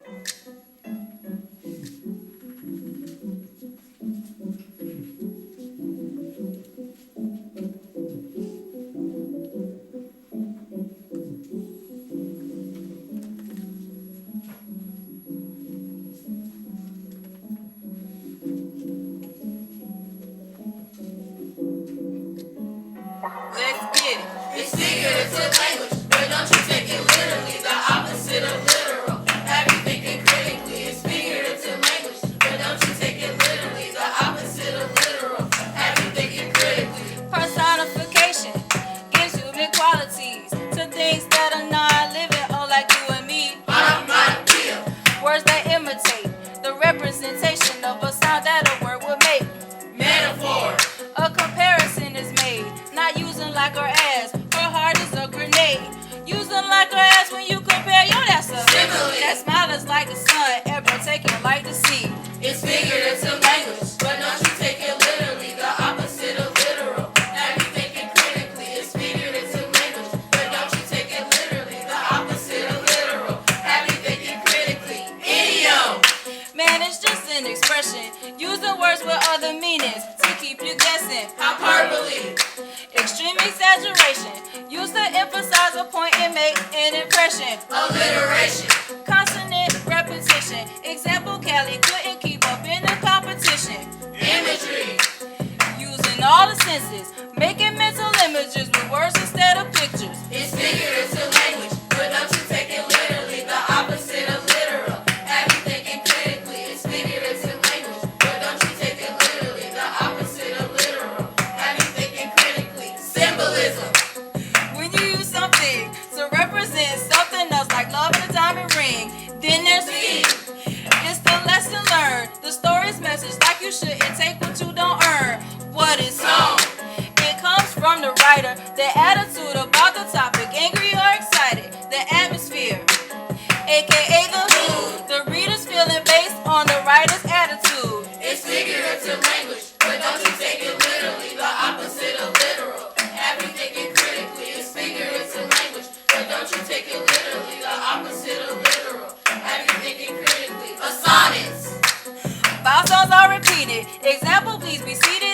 Let's get it. It's figurative language, but don't you take it literally, the opposite of literal. Have you thinking critically? It's figurative language, but don't you take it literally, the opposite of literal. Have you thinking critically? Personification gives human qualities to things that are non-living, or like you and me. Words that imitate the representation of a sound that a word would make. Metaphor. A comparison is made, not using like or as. Her heart is a grenade. Using like or as when you compare, yo, that's a Simile. that smile is like the sun, ever taking light to see. It's figurative language, but don't you take it literally, the opposite of literal. Have you thinking critically? It's figurative language, but don't you take it literally, the opposite of literal. Have you thinking critically? Idiom. Man, it's just an expression, using words with other meanings to keep you guessing. Hyperbole. Extreme exaggeration, used to emphasize a point and make an impression. Alliteration. Consonant repetition, example Cali couldn't keep up in the competition. Imagery. Using all the senses, making mental images with words instead of pictures. It's figurative language, but don't you take it literally, the opposite of literal. Have you thinking critically? It's figurative language, but don't you take it literally, the opposite of literal. Have you thinking critically? Symbolism. When you use something to represent something else, like love and a diamond ring, then there's me. It's the lesson learned, the story's message, like you shouldn't take what you don't earn. What is Song. It comes from the writer, the attitude about the topic, angry or excited, the atmosphere, aka the mood. The reader's feeling based on the writer's attitude. It's figurative language, but don't you take it literally, the opposite of literal. Have you thinking critically? It's figurative language, but don't you take it literally, the opposite of literal. Have you thinking critically? Assonance. Vowel sounds are repeated. Example, please be seated.